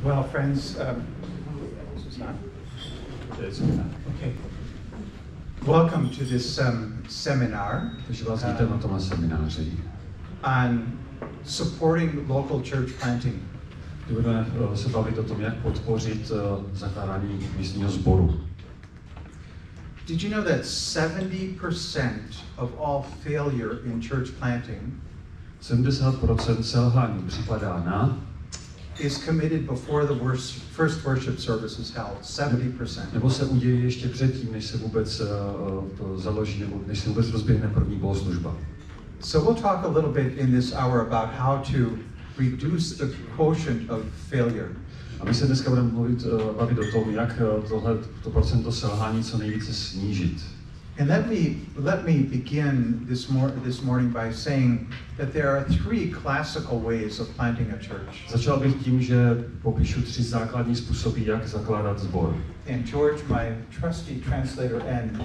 Well, friends, okay. Welcome to this seminar on supporting local church planting. Budeme se bavit o tom, jak podpořit zakládání místního sboru. Did you know that 70% of all failure in church planting 70% selhání připadá na is committed before the first worship service is held? 70%. Nebo se uděje ještě předtím, než se vůbec to založí, nebo než se vůbec rozběhne první bohoslužba. So we'll talk a little bit in this hour about how to reduce the quotient of failure. A my se dneska budeme bavit o tom, jak to procento selhání co nejvíce snížit. And let me begin this morning by saying that there are three classical ways of planting a church. Začal bych tím, že popíšu 3 základní způsoby, jak zakládat sbor. And George, my trusty translator and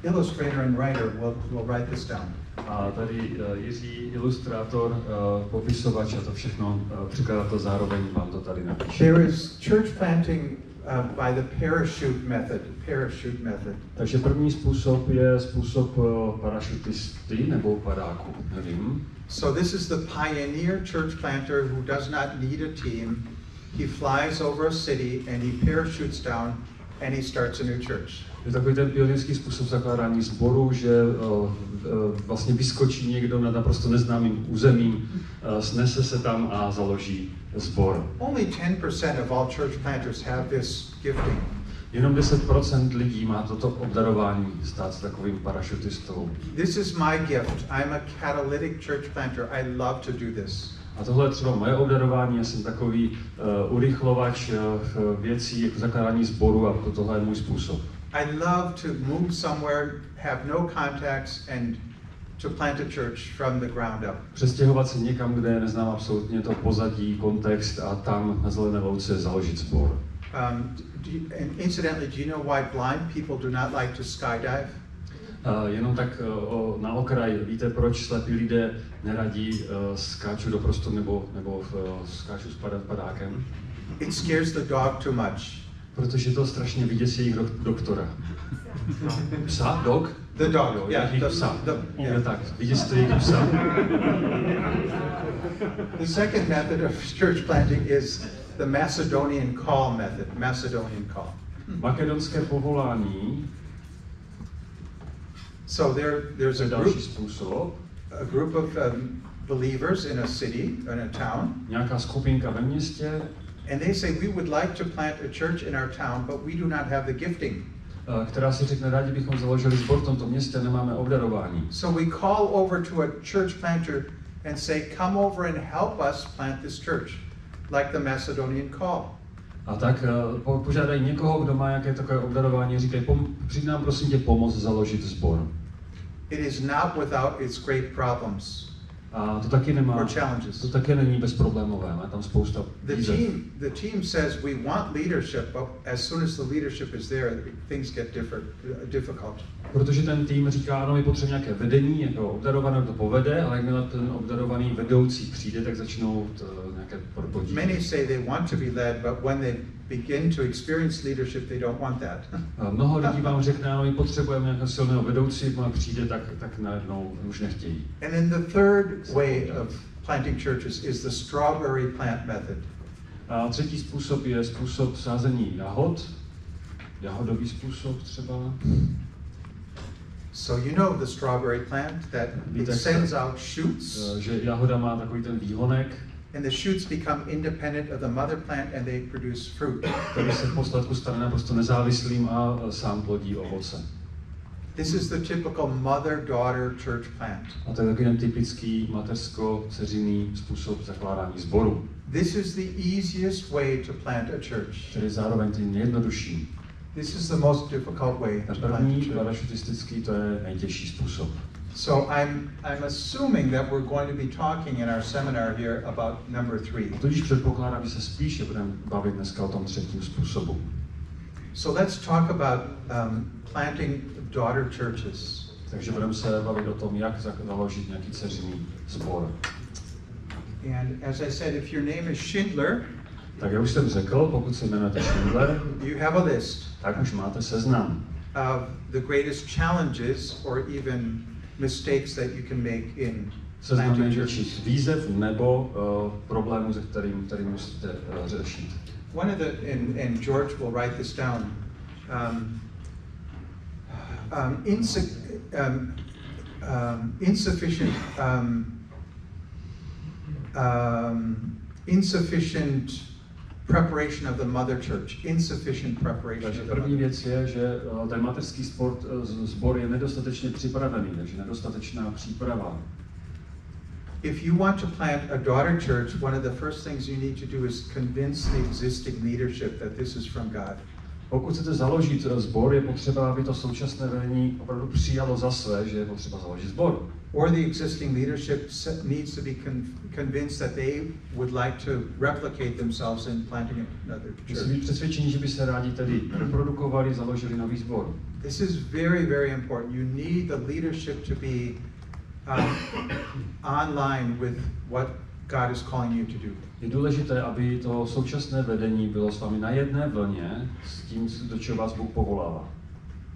illustrator and writer, will write this down. A tady Jiří, ilustrátor, popisovač a to všechno překladatel zároveň vám to tady napíše. There is church planting by the parachute method. Takže první způsob je způsob parašutisty nebo padáku, nevím. So this is the pioneer church planter who does not need a team. He flies over a city and he parachutes down and he starts a new church. Je takový ten pionýrský způsob zakládání sboru, že vlastně vyskočí někdo nad naprosto neznámým územím, snese se tam a založí sbor. Only 10% of all church planters have this gifting. Jenom 10% lidí má toto obdarování stát se takovým parašutistou. This is my gift. I'm a catalytic church planter. I love to do this. A tohle je třeba moje obdarování, já jsem takový urychlovač věcí, jako zakládání sboru a tohle je můj způsob. I love to move somewhere, have no contacts, and to plant a church from the ground up. Přestěhovat se někam, kde neznám absolutně to pozadí, kontext a tam na zelené louce založit sbor. And incidentally, do you know why blind people do not like to skydive? Jenom tak na okraj, víte, proč slepí lidé neradí skáču do prostoru nebo skáču s padákem? It scares the dog too much. Protože to strašně vyděsí jejich doktora. Psa? Dog? The dog, yeah. Jejich psa. Tak, vyděsí to jejich psa. The second method of church planting is the Macedonian call method. Macedonian call. Makedonské povolání. So there's a group of believers in a city, in a town. Nějaká skupinka ve městě. And they say, we would like to plant a church in our town, but we do not have the gifting. Která si řekne, rádi bychom založili sbor v tomto městě, nemáme obdarování. So we call over to a church planter and say, come over and help us plant this church, like the Macedonian call. A tak požádají někoho, kdo má nějaké takové obdarování, říkají, přijď nám prosím tě pomoct založit sbor. It is not without its great problems. A to taky nemá, to taky není bezproblémové, má tam spousta výzev. The team says we want leadership, but as soon as the leadership is there, things get difficult. Protože ten tým říká, ano, my potřebujeme nějaké vedení, jako obdarované to povede, ale jakmile ten obdarovaný vedoucí přijde, tak začnou nějaké potíže. Many say they want to be led, but when they begin to experience leadership, they don't want that. Mnoho lidí vám řekne, ano, my potřebujeme nějakého silného vedoucí, jakmile přijde, tak najednou už nechtějí. And then the third way of planting churches is the strawberry plant method. A třetí způsob je způsob sázení jahod, jahodový způsob třeba. So you know the strawberry plant that it sends out shoots. Že jahoda má takový ten výhonek. And the shoots become independent of the mother plant and they produce fruit. Který se v posledku stane naprosto nezávislým a sám plodí ovoce. This is the typical mother-daughter church plant. A to je takový ten typický mateřsko-dceřinný způsob zakládání sboru. This is the easiest way to plant a church. Který zároveň tím nejjednodušší. This is the most difficult way to plant a church. Parašutistický, to je nejtěžší způsob. So I'm assuming that we're going to be talking in our seminar here about number 3. Tudíž předpokládám, že se spíše budeme bavit dneska o tom třetím způsobu. So let's talk about planting daughter churches. Takže budeme se bavit o tom, jak založit nějaký dceřiný sbor. And as I said, if your name is Schindler, Tak já už jsem řekl, pokud se jmenujete Schindler, you have a list tak už máte seznam of the greatest challenges or even mistakes that you can make in seznam planting největších churches. výzev nebo problémů, se kterým musíte řešit. One of the, and George will write this down, insufficient preparation of the mother church. Insufficient preparation Takže of the první mother. věc je, že ten mateřský sbor je nedostatečně připravený, takže nedostatečná příprava. If you want to plant a daughter church, one of the first things you need to do is convince the existing leadership that this is from God. Pokud chcete založit sbor, je potřeba, aby to současné vedení opravdu přijalo za své, že je potřeba založit sbor. Or the existing leadership needs to be convinced that they would like to replicate themselves in planting another Musí church. být přesvědčení, že by se rádi tedy reprodukovali, založili nový sbor. This is very, very important. You need the leadership to be online with what God is calling you to do. Je důležité, aby to současné vedení bylo s vámi na jedné vlně s tím, do čeho vás Bůh povolává.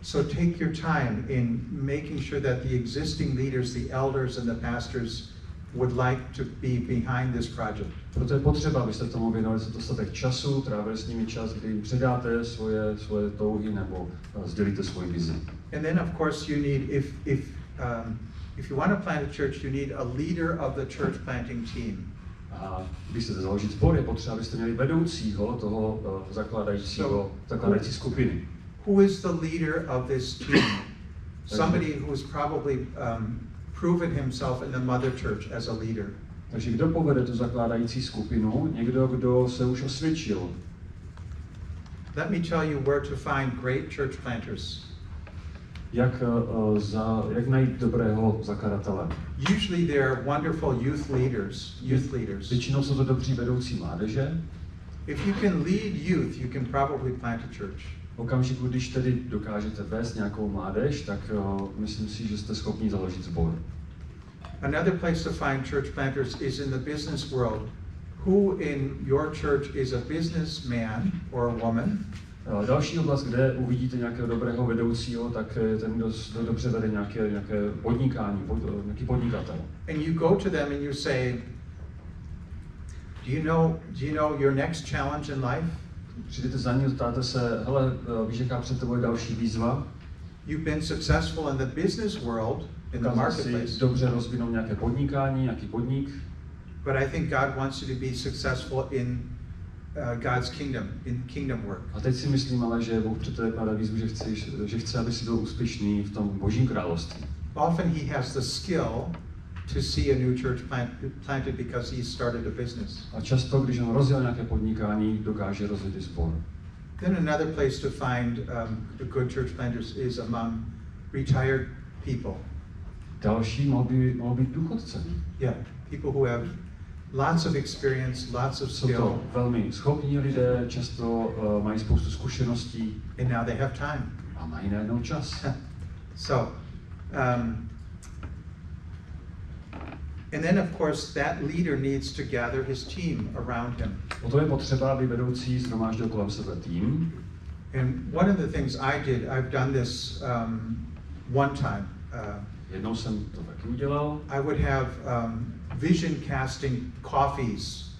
So take your time in making sure that the existing leaders, the elders and the pastors would like to be behind this project. Proto je potřeba, abyste tomu věnovali dostatek času, trávili s nimi čas, kdy jim předáte svoje touhy nebo sdělíte svoji vizi. And then of course you need, if you want to plant a church, you need a leader of the church planting team. A když chcete založit sbor, je potřeba, abyste měli vedoucího toho zakládající skupiny. Who is the leader of this team? Somebody who has probably proven himself in the mother church as a leader. Takže kdo povede tu zakládající skupinu? Někdo, kdo se už osvědčil. Let me tell you where to find great church planters. Jak najít dobrého zakladatele? Usually they're wonderful youth leaders. Většinou jsou to dobří vedoucí mládeže. If you can lead youth, you can probably plant a church. V okamžiku, když tedy dokážete vést nějakou mládež, tak myslím si, že jste schopni založit sbor. Another place to find church planters is in the business world. Who in your church is a businessman or a woman? Další oblast, kde uvidíte nějakého dobrého vedoucího, tak ten, kdo dobře vede nějaké podnikání, nějaký podnikatel. And you go to them and you say, do you know your next challenge in life? Přijdete za ním, ptáte se, hele, víš, jaká před tebou je další výzva? You've been successful in the business world, in the marketplace. Si dobře rozvinout nějaké podnikání, nějaký podnik. But I think God wants you to be successful in God's kingdom, in kingdom work. A teď si myslím ale, že Bůh před tebe kládá výzvu, že chce, aby si byl úspěšný v tom Božím království. Often he has the skill to see a new church planted because he started a business. A často, když on rozjel nějaké podnikání, dokáže rozjet i sbor. Then another place to find the good church planters is among retired people. Další mohou být důchodce. Yeah, people who have lots of experience, lots of Jsou skill. to velmi schopní lidé, často mají spoustu zkušeností. And now they have time. A mají najednou čas. So, and then of course that leader needs to gather his team around him. O to je potřeba, aby vedoucí shromáždil kolem sebe tým. And one of the things I did, I've done this one time. Jednou jsem to taky udělal. I would have vision casting coffees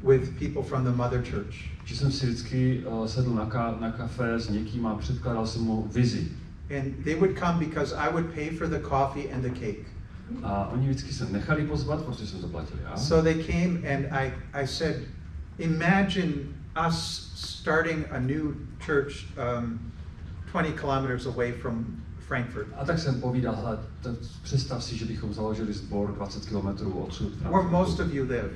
with people from the mother church. Že jsem si vždycky sedl na kafe s někým a předkládal jsem mu vizi. And they would come because I would pay for the coffee and the cake. A oni vždycky se nechali pozvat, protože jsem to platil já. So they came and I said, imagine us starting a new church 20 kilometers away from Frankfurt. A tak jsem povídal, představ si, že bychom založili sbor 20 kilometrů odsud. Where most of you live.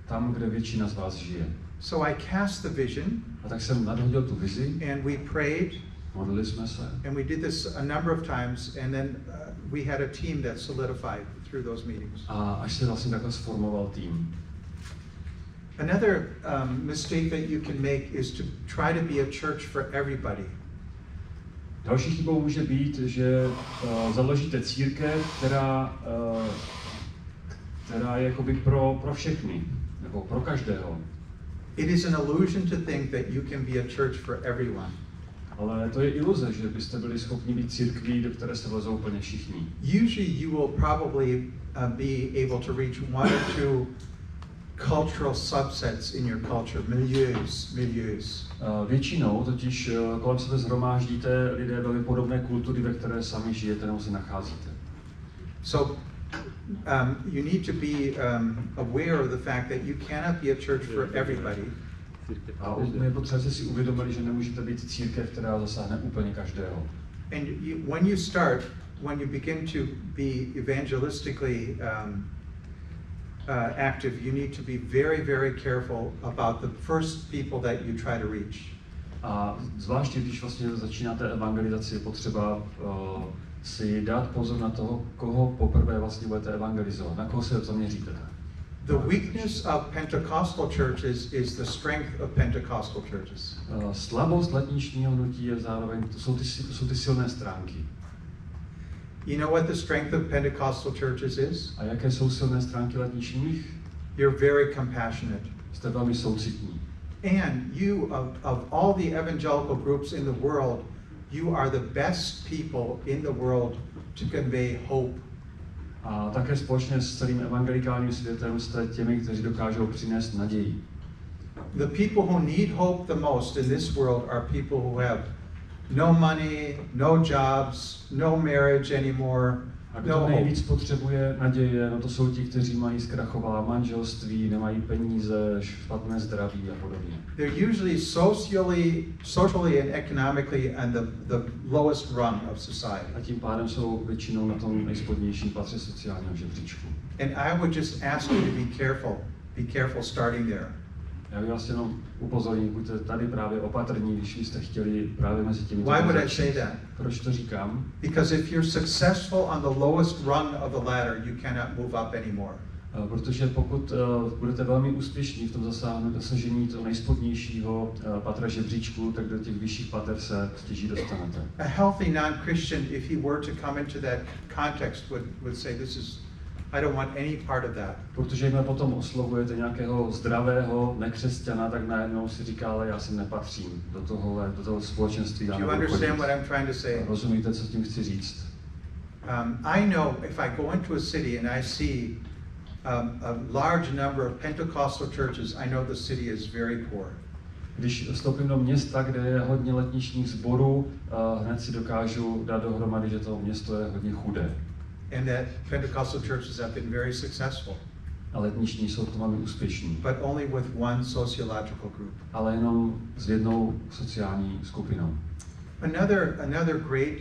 Tam, kde většina z vás žije. So I cast the vision. A tak jsem nadhodil tu vizi. And we prayed. Modlili jsme se. And we did this a number of times, and then we had a team that solidified through those meetings. A až se vlastně takhle sformoval tým. Another mistake that you can make is to try to be a church for everybody. Další chybou může být, že založíte církev, která je jakoby pro všechny, nebo pro každého. It is an illusion to think that you can be a church for everyone. Ale to je iluze, že byste byli schopni být církví, do které se vlezou úplně všichni. Usually you will probably be able to reach one or two cultural subsets in your culture, milieus. Většinou totiž kolem sebe shromáždíte lidé velmi podobné kultury, ve které sami žijete nebo se nacházíte. So you need to be aware of the fact that you cannot be a church for everybody. A je potřeba, si uvědomili, že nemůžete být církev, která zasáhne úplně každého. And when you begin to be evangelistically active, you need to be very, very careful about the first people that you try to reach. A zvláště, když vlastně začínáte evangelizaci, je potřeba si dát pozor na toho, koho poprvé vlastně budete evangelizovat, na koho se zaměříte. The weakness of Pentecostal churches is the strength of Pentecostal churches. Slabost letničního hnutí je zároveň, to jsou ty silné stránky. You know what the strength of Pentecostal churches is? A jaké jsou silné stránky letničních? You're very compassionate. Jste velmi soucitní. And you, of all the evangelical groups in the world, you are the best people in the world to convey hope. A také společně s celým evangelikálním světem jste těmi, kteří dokážou přinést naději. The people who need hope the most in this world are people who have no money, no jobs, no marriage anymore. A kdo nejvíc potřebuje naděje, no to jsou ti, kteří mají zkrachovalá manželství, nemají peníze, špatné zdraví a podobně. They're usually socially and economically on the lowest rung of society. A tím pádem jsou většinou na tom nejspodnějším patře sociálního žebříčku. And I would just ask you to be careful starting there. Já bych vás jenom upozornil, buďte tady právě opatrní, když byste chtěli právě mezi těmi. Why would I say that? Proč to říkám? Because if you're successful on the lowest rung of the ladder, you cannot move up anymore. Protože pokud budete velmi úspěšní v tom dosažení toho nejspodnějšího patra žebříčku, tak do těch vyšších pater se stěží dostanete. A healthy non-Christian, if he were to come into that context, would say, I don't want any part of that. Protože jakmile potom oslovujete nějakého zdravého nekřesťana, tak najednou si říká, ale já sem nepatřím do toho společenství. Do you understand what I'm trying to say? Rozumíte, co tím chci říct? I know if I go into a city and I see a large number of Pentecostal churches, I know the city is very poor. Když vstoupím do města, kde je hodně letničních sborů, hned si dokážu dát dohromady, že to město je hodně chudé. And that Pentecostal churches have been very successful. A letniční jsou to velmi úspěšní. But only with one sociological group. Ale jenom s jednou sociální skupinou. Another great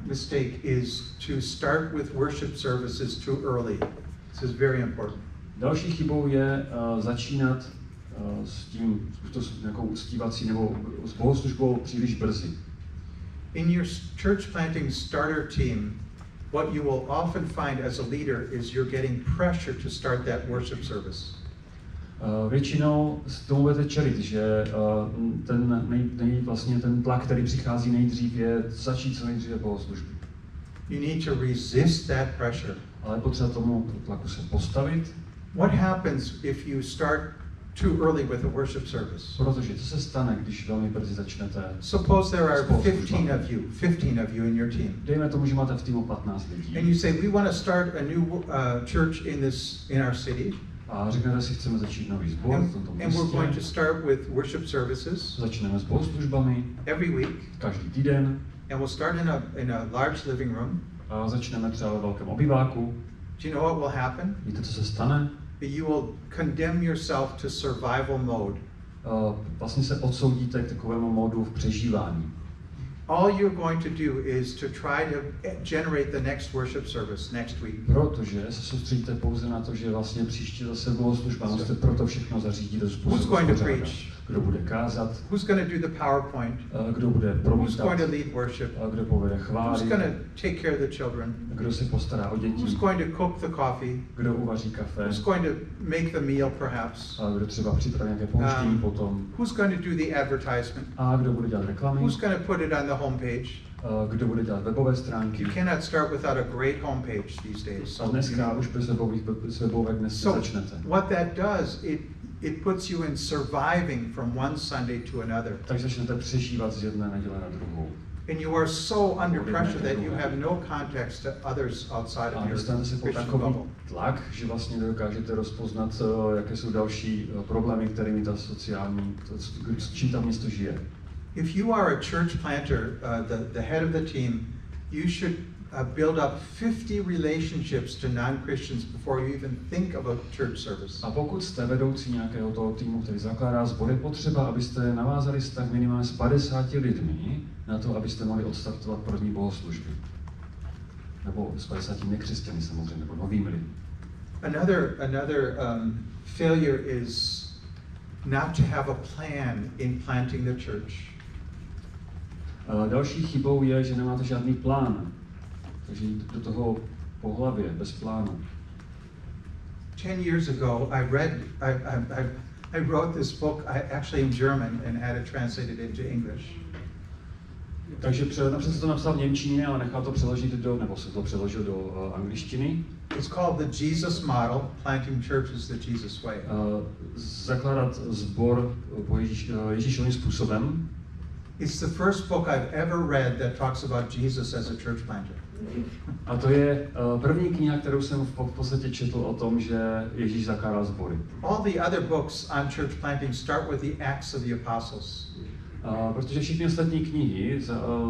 mistake is to start with worship services too early. This is very important. Další chybou je začínat s tím nějakou uctívací nebo s bohoslužbou příliš brzy. In your church planting starter team, what you will often find as a leader is you're getting pressure to start that worship service. Většinou tomu budete čelit, že vlastně ten tlak, který přichází nejdřív, je začít co nejdříve bohoslužby. You need to resist that pressure. Ale potřeba tomu tlaku se postavit. What happens if you start too early with a worship service? Protože co se stane, když velmi brzy začnete? Suppose there are 15 of you in your team. Dejme tomu, že máte v týmu 15 lidí. And you say we want to start a new church in our city. A řeknete si, chceme začít nový sbor v tomto městě. And we're going to start with worship services. Začneme s bohoslužbami. Every week. Každý týden. And we'll start in a large living room. A začneme třeba ve velkém obýváku. Do you know what will happen? Víte, co se stane? You will condemn yourself to survival mode. Vlastně se odsoudíte k takovému modu v přežívání. All you're going to do is to try to generate the next worship service next week. Protože se soustředíte pouze na to, že vlastně příští zase bohoslužba, musíte proto všechno zařídit do způsobu. Who's going to preach? Kdo bude kázat? Who's going to do the PowerPoint? Kdo bude promítat? Who's going to lead worship? Kdo povede chvály? Who's going to take care of the children? Kdo se postará o děti? Who's going to cook the coffee? Kdo uvaří kafe? Who's going to make the meal perhaps? Kdo třeba připraví nějaké pouštění potom? Who's going to do the advertisement? A kdo bude dělat reklamy? Who's going to put it on the homepage? kdo bude dělat webové stránky. You cannot start without a great homepage these days. A dneska už bez webovek dnes začnete. What that does, it puts you in surviving from one Sunday to another. Tak začnete přežívat z jedné neděle na druhou. And you are so under pressure that you have no context to others outside of your Christian bubble. Tlak, že vlastně dokážete rozpoznat, jaké jsou další problémy, kterými ta sociální, s čím tam město žije. If you are a church planter, the head of the team, you should build up 50 relationships to non-Christians before you even think of a church service. A pokud jste vedoucí nějakého toho týmu, který zakládá sbor, je potřeba, abyste navázali vztah minimálně s 50 lidmi na to, abyste mohli odstartovat první bohoslužby. Nebo s 50 nekřesťany samozřejmě, nebo novými lidmi. Another failure is not to have a plan in planting the church. Další chybou je, že nemáte žádný plán. Takže jít do toho po hlavě, bez plánu. 10 years ago, I wrote this book actually in German and had it translated into English. Takže napřed se to napsal v němčině, ale nechal to přeložit nebo se to přeložil do angličtiny. It's called the Jesus model, planting churches the Jesus way. Zakládat sbor Ježíšovým způsobem. It's the first book I've ever read that talks about Jesus as a church planter. A to je první kniha, kterou jsem v podstatě četl o tom, že Ježíš zakládal sbory. All the other books on church planting start with the Acts of the Apostles. Protože všechny ostatní knihy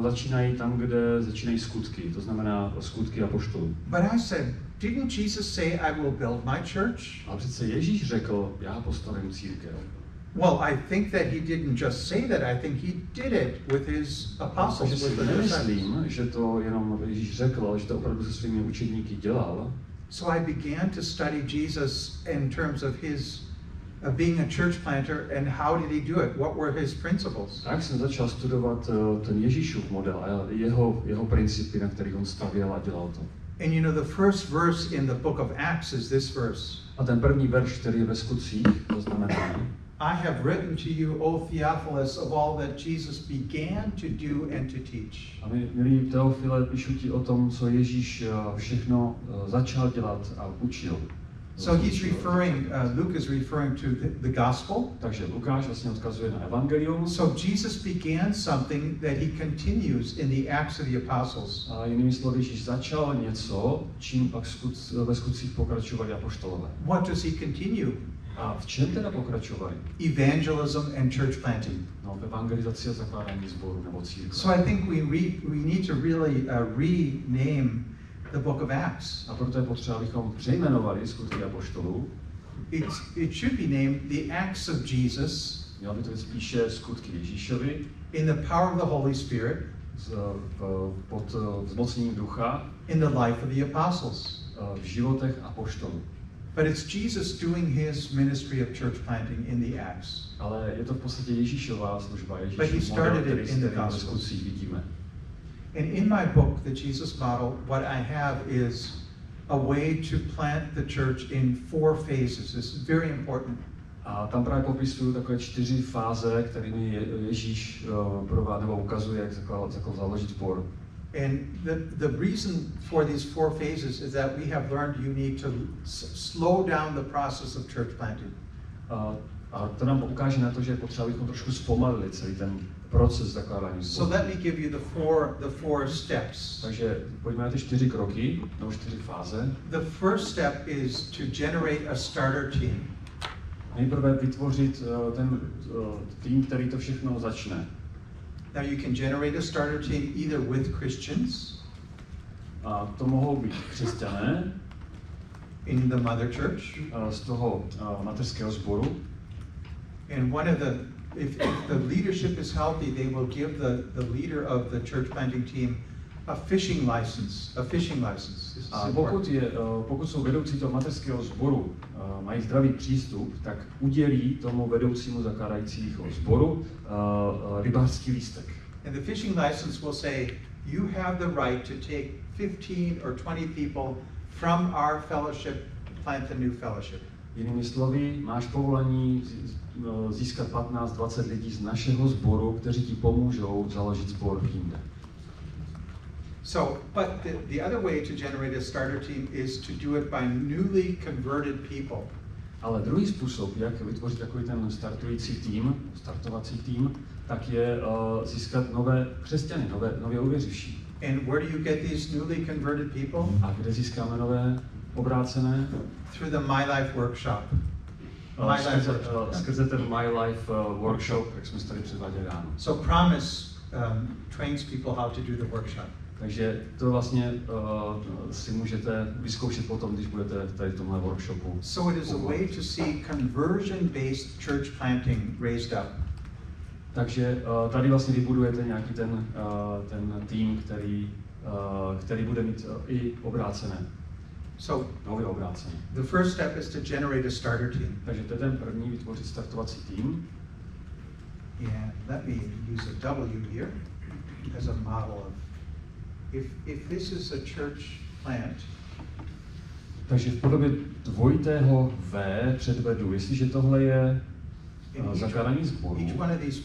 začínají tam, kde začínají skutky, to znamená skutky apoštolů. But I said, didn't Jesus say I will build my church? Ale přece Ježíš řekl, já postavím církev. Well, I think that he didn't just say that, I think he did it with his apostles. Takže si nemyslím, že to jenom Ježíš řekl, ale že to opravdu se svými učedníky dělal. So I began to study Jesus in terms of his being a church planter and how did he do it? What were his principles? Tak jsem začal studovat ten Ježíšův model a jeho principy, na kterých on stavěl a dělal to. And you know, the first verse in the book of Acts is this verse. A ten první verš, který je ve skutcích, to znamená: I have written to you, O Theophilus, of all that Jesus began to do and to teach. A milý Teofile, píšu ti o tom, co Ježíš všechno začal dělat a učil. So he's referring, Luke is referring to the gospel. Takže Lukáš vlastně odkazuje na evangelium. So Jesus began something that he continues in the Acts of the Apostles. A jinými slovy, Ježíš začal něco, čím pak ve skutcích pokračovali apoštolové. What does he continue? A v čem teda pokračovali? Evangelism and church planting. No, v evangelizaci a zakládání sboru nebo církve. So I think we need to really rename the book of Acts. A proto je potřeba, abychom přejmenovali skutky apoštolů. It should be named the Acts of Jesus. Mělo by to spíše skutky Ježíšovi. In the power of the Holy Spirit. Pod zmocněním ducha. In the life of the apostles. V životech apoštolů. But it's Jesus doing his ministry of church planting in the Acts. Ale je to v podstatě Ježíšová služba, Ježíšův model, který ve skutcích vidíme. And in my book, The Jesus Model, what I have is a way to plant the church in 4 phases. This is very important. A tam právě popisuju takové 4 fáze, kterými Ježíš nebo ukazuje, jak založit sbor. And the reason for these 4 phases is that we have learned you need to slow down the process of church planting. A to nám ukáže na to, že je potřeba, abychom trošku zpomalili celý ten proces zakládání sboru. So let me give you the four steps. Takže pojďme na ty 4 kroky, nebo 4 fáze. The first step is to generate a starter team. Nejprve vytvořit ten tým, který to všechno začne. Now you can generate a starter team either with Christians. A to mohou být křesťané. In the mother church. Z toho mateřského sboru. And one of if the leadership is healthy, they will give the leader of the church planting team a fishing license. A pokud jsou vedoucí toho mateřského sboru, mají zdravý přístup, tak udělí tomu vedoucímu zakládajícího sboru rybářský lístek. And the fishing license will say, you have the right to take 15 or 20 people from our fellowship, plant a new fellowship. Jinými slovy, máš povolení získat 15-20 lidí z našeho sboru, kteří ti pomůžou založit sbor jinde. So, but the other way to generate a starter team is to do it by newly converted people. Ale druhý způsob, jak vytvořit takový ten startovací tým, tak je získat nové křesťany, nově uvěřivší. And where do you get these newly converted people? A kde získáme nové obrácené? Through the My Life workshop. Skrze ten My Life workshop, jak jsme tady předváděli ráno. So Promise trains people how to do the workshop. Takže to vlastně si můžete vyzkoušet potom, když budete tady v tomhle workshopu. So it is a way to see conversion-based church planting raised up. Takže tady vlastně vybudujete nějaký ten tým, který bude mít i obrácené. So nově obrácené. The first step is to generate a starter team. Takže to je ten první, vytvořit startovací tým. And let me use a W here as a model of if this is a church plant. Takže v podobě dvojitého V předvedu, jestliže tohle je zakládání sborů. Each one of these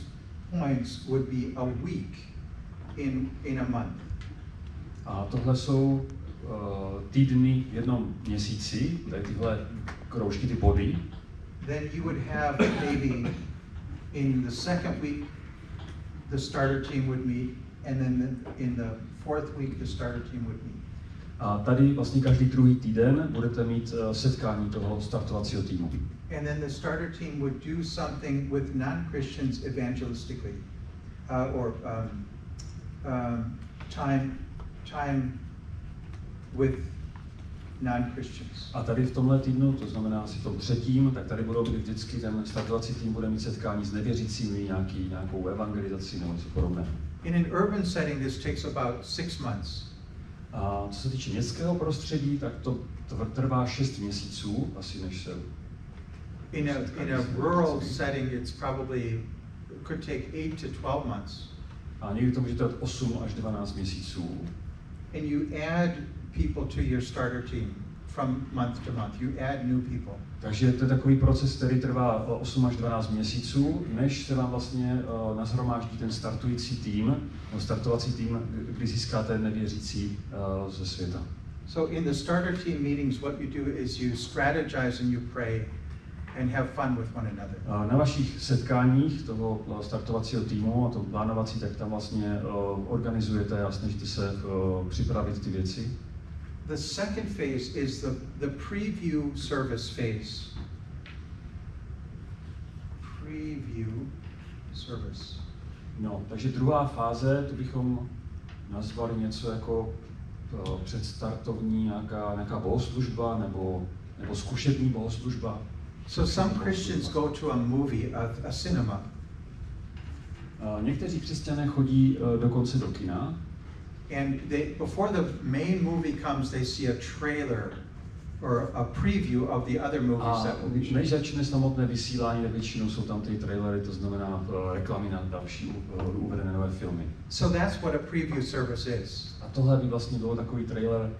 points would be a week in a month. A tohle jsou týdny v jednom měsíci, tady tyhle kroužky, ty body. Then you would have maybe in the second week the starter team would meet, and then in the fourth week the starter team would meet. A tady vlastně každý druhý týden budete mít setkání toho startovacího týmu. And then the starter team would do something with non-Christians evangelistically, or time with non-Christians. A tady v tomhle týdnu, to znamená asi v tom třetím, tak tady budou vždycky ten startovací tým bude mít setkání s nevěřícími, nějakou evangelizaci nebo něco podobného. In an urban setting, this takes about 6 months. A co se týče městského prostředí, tak to trvá 6 měsíců, asi než se... In a rural setting, it's probably could take 8 to 12 months. A někdy to může trvat 8 až 12 měsíců. And you add people to your starter team from month to month. You add new people. Takže to je takový proces, který trvá 8 až 12 měsíců, než se vám vlastně nashromáždí ten startující tým, startovací tým, kdy získáte nevěřící ze světa. So in the starter team meetings, what you do is you strategize and you pray and have fun with one another. Na vašich setkáních toho startovacího týmu a toho plánovací, tak tam vlastně organizujete a snažíte se připravit ty věci. The second phase is the preview service phase. Preview service. No, takže druhá fáze, to bychom nazvali něco jako předstartovní nějaká bohoslužba nebo zkušební bohoslužba. So some Christians go to a movie, a cinema. Někteří křesťané chodí dokonce do kina. And before the main movie comes, they see a trailer or a preview of the other movies that will be shown. Než začne samotné vysílání, tak většinou jsou tam ty trailery, to znamená reklamy na další uvedené nové filmy. So that's what a preview service is. A tohle by vlastně bylo takový trailer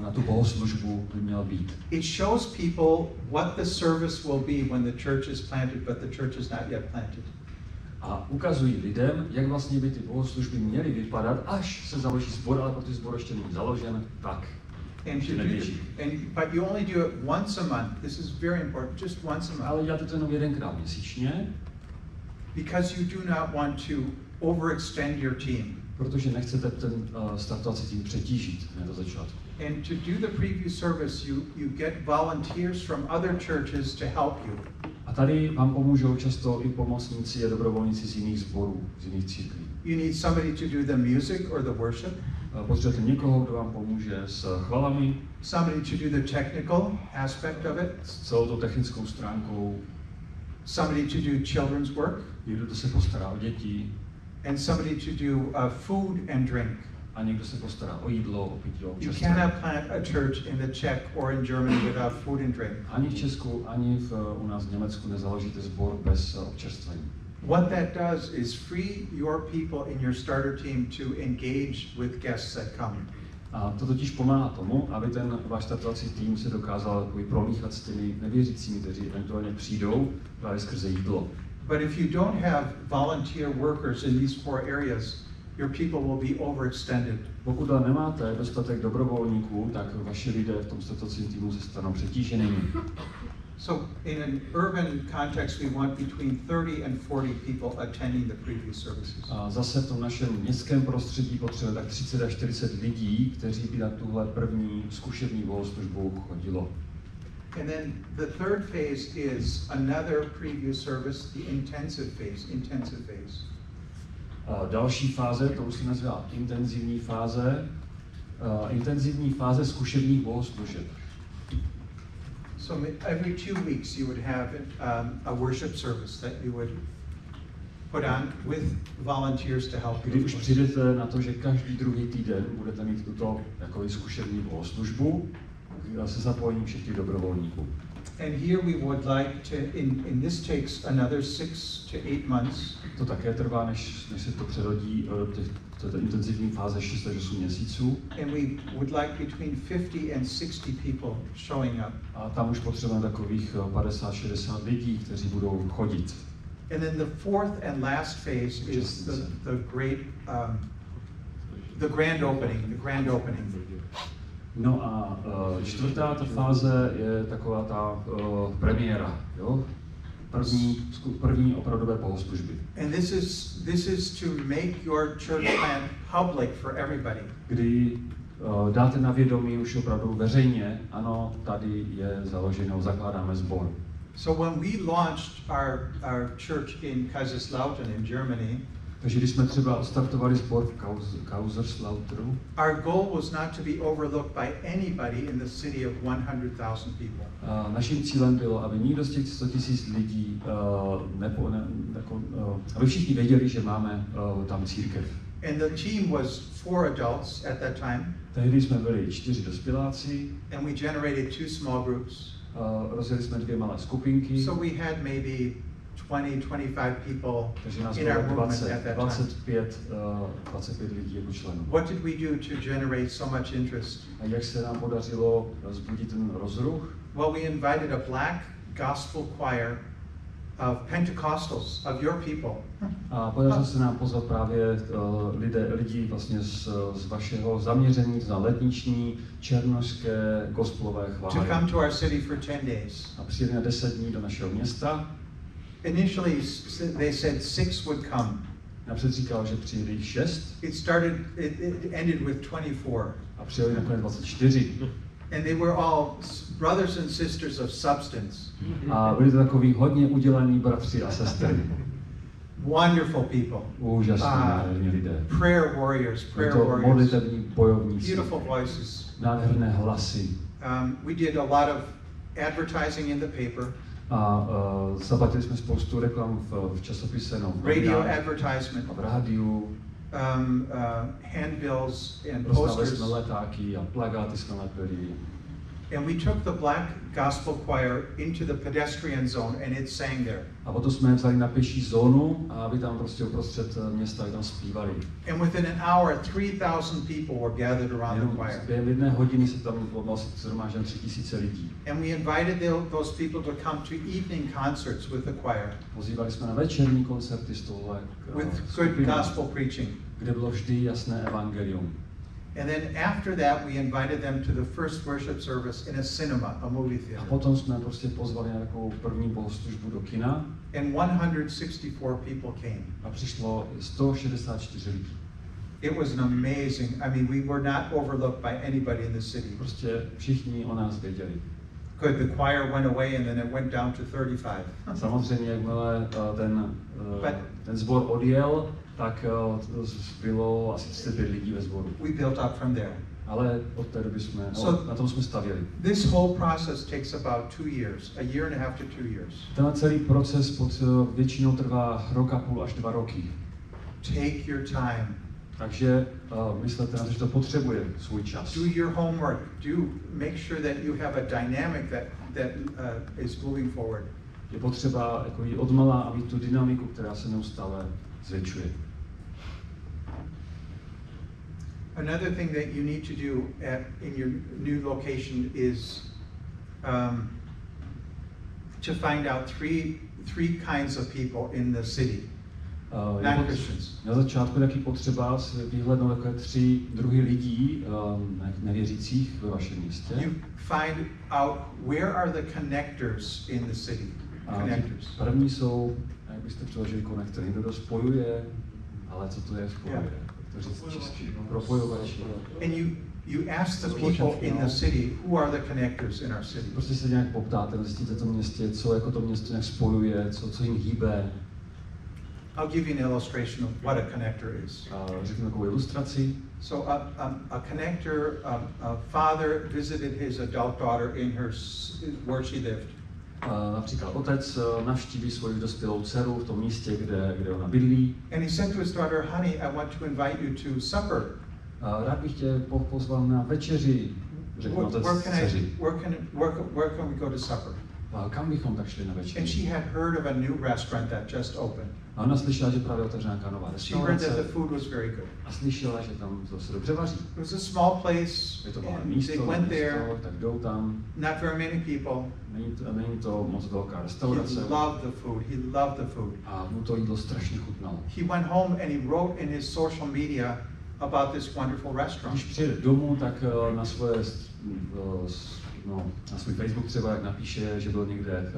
na tu bohoslužbu by měl být. It shows people what the service will be when the church is planted, but the church is not yet planted. A ukazují lidem, jak vlastně by ty bohoslužby měly vypadat, až se založí sbor, ale protože sbor ještě není založen, tak. But you only do it once a month. This is very important, just once a month. Ale děláte to jenom jedenkrát měsíčně. Because you do not want to overextend your team. Protože nechcete ten startovací tým přetížit hned do začátku. And to do the preview service, you get volunteers from other churches to help you. A tady vám pomůžou často i pomocníci a dobrovolníci z jiných sborů, z jiných církví. You need somebody to do the music or the worship. Potřebujete někoho, kdo vám pomůže s chvalami. Somebody to do the technical aspect of it. S celou tou technickou stránkou. Somebody to do children's work. Někdo, kdo se postará o děti. And somebody to do food and drink. A někdo se postará o jídlo, o pití, o You občerstvení. cannot plant a church in the Czech or in Germany without food and drink. Ani v Česku, ani u nás v Německu nezaložíte sbor bez občerstvení. What that does is free your people in your starter team to engage with guests that come. A to totiž pomáhá tomu, aby ten váš startovací tým se dokázal promíchat s těmi nevěřícími, kteří eventuálně přijdou právě skrze jídlo. But if you don't have volunteer workers in these 4 areas, your people will be overextended. Pokud ale nemáte dostatek dobrovolníků, tak vaši lidé v tom startovacím týmu se stanou přetíženými. So in an urban context, we want between 30 and 40 people attending the previous services. A zase v tom našem městském prostředí potřebujeme tak 30 až 40 lidí, kteří by na tuhle první zkušební bohoslužbu chodilo. And then the third phase is another previous service, the intensive phase. A další fáze, to už se nazývá intenzivní fáze zkušebních bohoslužeb. So every 2 weeks you would have a worship service that you would put on with volunteers to help you. Když už přijdete na to, že každý druhý týden budete mít tuto takovou zkušební bohoslužbu se zapojením všech těch dobrovolníků. And here we would like to, in this takes another 6 to 8 months. To také trvá, než se to přerodí do té intenzivní fáze 6 až 8 měsíců. And we would like between 50 and 60 people showing up. A tam už potřebujeme takových 50-60 lidí, kteří budou chodit. And then the fourth and last phase is the grand opening. No a čtvrtá ta fáze je taková ta premiéra, jo? První opravdové bohoslužby. And this is to make your church plant public for everybody. Kdy dáte na vědomí už opravdu veřejně, ano, tady je založeno, zakládáme sbor. So when we launched our church in Kaiserslautern in Germany, takže když jsme třeba startovali sbor v Kaiserslauteru, our goal was not to be overlooked by anybody in the city of 100,000 people. Naším cílem bylo, aby nikdo z těch 100 000 lidí, aby všichni věděli, že máme tam církev. And the team was 4 adults at that time. Tehdy jsme byli 4 dospěláci. And we generated 2 small groups. Rozjeli jsme 2 malé skupinky. So we had maybe 20-25 people takže nás in our bylo movement at that time. 25 lidí jako členů. What did we do to generate so much interest? A jak se nám podařilo vzbudit ten rozruch? Well, we invited a black gospel choir of Pentecostals, of your people. A podařilo se nám pozvat právě lidi vlastně z vašeho zaměření na letniční černošské gospelové chvály. To come to our city for 10 days. A přijeli na 10 dní do našeho města. Initially, they said 6 would come. Napřed říkal, že přijeli 6. It ended with 24. A přijeli nakonec 24. And they were all brothers and sisters of substance. A byli to takový hodně udělaní bratři a sestry. Wonderful people. Úžasní nádherní lidé. Prayer warriors. Modlitevní bojovníci. Beautiful voices. Nádherné hlasy. We did a lot of advertising in the paper. A zaplatili jsme spoustu reklam v časopise, radio advertisement, v rádiu, handbills and posters. Rozstavili jsme letáky a plakáty jsme lepili. And we took the black gospel choir into the pedestrian zone and it sang there. A potom jsme je vzali na pěší zónu a aby tam prostě uprostřed města tam zpívali. And within an hour, 3,000 people were gathered around the choir. Během 1 hodiny se tam shromáždilo 3,000 lidí. And we invited those people to come to evening concerts with the choir. Pozývali jsme na večerní koncerty z tohle with good gospel preaching. Kde bylo vždy jasné evangelium. And then after that, we invited them to the first worship service in a cinema, a movie theater. A potom jsme prostě pozvali na takovou první bohoslužbu do kina. And 164 people came. A přišlo 164 lidí. It was an amazing. I mean, we were not overlooked by anybody in the city. Prostě všichni o nás věděli. Good. The choir went away and then it went down to 35. Samozřejmě, jakmile ten sbor odjel, tak bylo asi 35 lidí ve sboru. We built up from there. Ale od té doby jsme, na tom jsme stavěli. This whole process takes about 2 years, a year and a half to 2 years. Ten celý proces většinou trvá 1,5 až 2 roky. Take your time. Takže myslete na to, že to potřebuje svůj čas. Do your homework. Make sure that you have a dynamic that is moving forward. Je potřeba jako jít odmala a mít tu dynamiku, která se neustále zvětšuje. Another thing that you need to do in your new location is to find out three kinds of people in the city. non-Christians. Na začátku je taky potřeba si vyhlednout takové 3 druhy lidí, nevěřících ve vašem místě. You find out where are the connectors in the city. Connectors. První jsou, jak byste přeložili konektor, někdo, kdo spojuje, ale co to je spojuje? To říct česky, propojovači. And you ask the people in the city, who are the connectors in our city? Prostě se nějak poptáte, zjistíte to městě, co jako to město nějak spojuje, co jim hýbe. I'll give you an illustration of what a connector is. Řeknu takovou ilustraci. So a connector, a father visited his adult daughter in where she lived. Například otec navštíví svoji dospělou dceru v tom místě, kde ona bydlí. And he said to his daughter, honey, I want to invite you to supper. Rád bych tě pozval na večeři, řekl otec dceři. Where can we go to supper? Kam bychom tak šli na večeři? And she had heard of a new restaurant that just opened. A ona slyšela, že právě otevřela nějaká nová restaurace. She heard that the food was very good. A slyšela, že tam to se dobře vaří. It was a small place. Je to malé místo, tak jdou tam. Not very many people. Není to moc velká restaurace. He loved the food. He loved the food. A mu to jídlo strašně chutnalo. He went home and he wrote in his social media about this wonderful restaurant. Když přijde domů, tak na svůj Facebook třeba jak napíše, že byl někde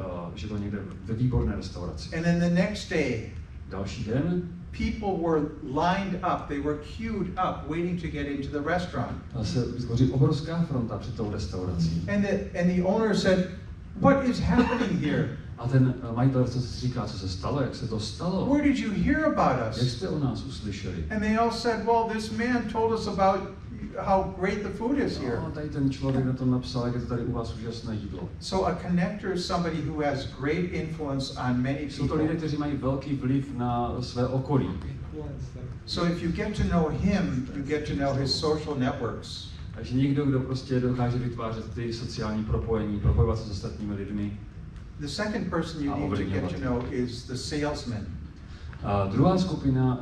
ve výborné restauraci. And then the next day, další den, people were lined up, they were queued up, waiting to get into the restaurant. A se vytvoří obrovská fronta před tou restaurací. And the owner said, "What is happening here?" A ten majitel se říká, co se stalo, jak se to stalo. Where did you hear about us? Jak jste o nás uslyšeli? And they all said, well, this man told us about how great the food is here. No, tady ten člověk na tom napsal, jak je to tady u vás úžasné jídlo. So a connector is somebody who has great influence on many people. Jsou to lidé, kteří mají velký vliv na své okolí. So if you get to know him, you get to know his social networks. Takže někdo, kdo prostě dokáže vytvářet ty sociální propojení, propojovat se s ostatními lidmi. The second person you need to get to know is the salesman. A druhá skupina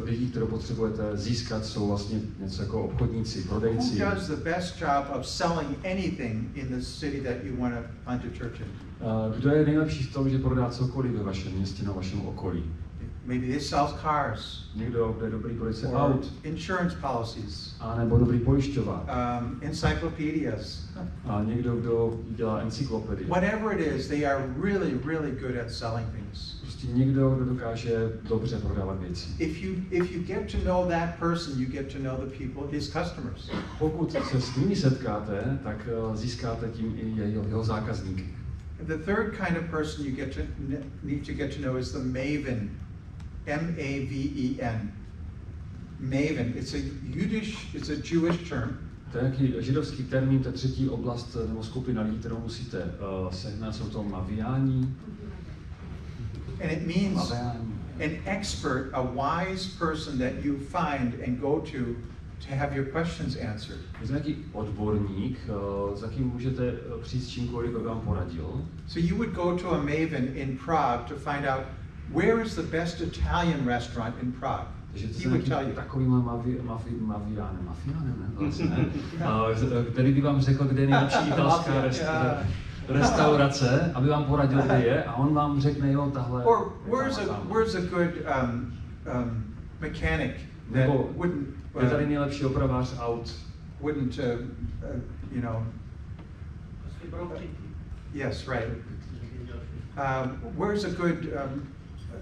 lidí, kterou potřebujete získat, jsou vlastně něco jako obchodníci, prodejci. Who does the best job of selling anything in the city that you want to plant a church in? Kdo je nejlepší v tom, že prodá cokoliv ve vašem městě, na vašem okolí? Maybe they sell cars. Někdo, kdo je dobrý prodejce aut. Insurance policies. A nebo dobrý pojišťovák. Encyclopedias. A někdo, kdo dělá encyklopedie. Whatever it is, they are really, really good at selling things. Prostě někdo, kdo dokáže dobře prodávat věci. If you get to know that person, you get to know the people, his customers. Pokud se s nimi setkáte, tak získáte tím i jeho zákazníky. The third kind of person you need to get to know is the maven. M-A-V-E-N. Maven. It's a Jewish term. To je nějaký židovský termín, to je třetí oblast nebo skupina lidí, kterou musíte sehnat, jsou to maviáni. And it means an expert, a wise person that you find and go to have your questions answered. Je to nějaký odborník, za kým můžete přijít s čímkoliv, aby vám poradil. So you would go to a maven in Prague to find out where is the best Italian restaurant in Prague. He would tell you. Takovým mafiánem, který by vám řekl, kde je nejlepší italská restaurace, aby vám poradil, kde je, a on vám řekne, jo, tahle. Or where's a good mechanic that wouldn't. Je tady nejlepší opravář aut. Wouldn't you know? Yes, right. Where's a good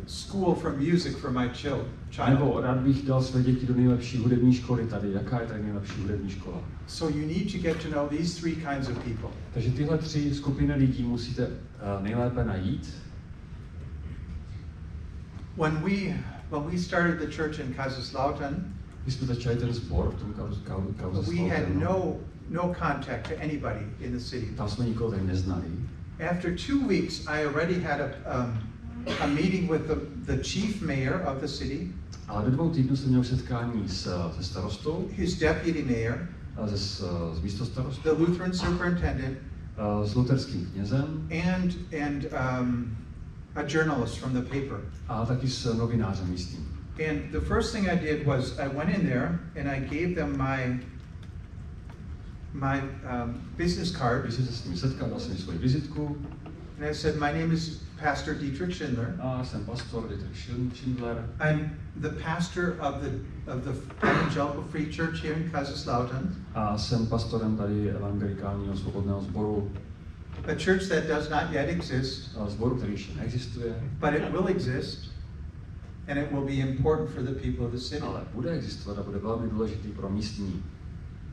school for music for my child? Nebo rád bych dal své děti do nejlepší hudební školy tady. Jaká je tady nejlepší hudební škola? So you need to get to know these three kinds of people. Takže tyhle 3 skupiny lidí musíte nejlépe najít. When we started the church in Kaiserslautern, když jsme začali ten sbor v tom Kaiserslautern, we had no contact to anybody in the city. Tam jsme nikoho tady neznali. After 2 weeks, I already had a meeting with the chief mayor of the city. Ale do 2 týdnů jsem měl setkání se starostou. His deputy mayor. S místostarostou. The Lutheran superintendent. S luterským knězem. And a journalist from the paper. A taky s novinářem místním. And the first thing I did was I went in there and I gave them my business card. Když jsem se s ním setkal, dal jsem mi svoji vizitku. And I said, my name is Pastor Ditrich Schindler. A jsem pastor Ditrich Schindler. I'm the pastor of the Evangelical Free Church here in Kaiserslautern. A jsem pastorem tady evangelikálního svobodného sboru. A church that does not yet exist. Sboru, který ještě neexistuje. But it will exist, and it will be important for the people of the city. Ale bude existovat a bude velmi důležitý pro místní.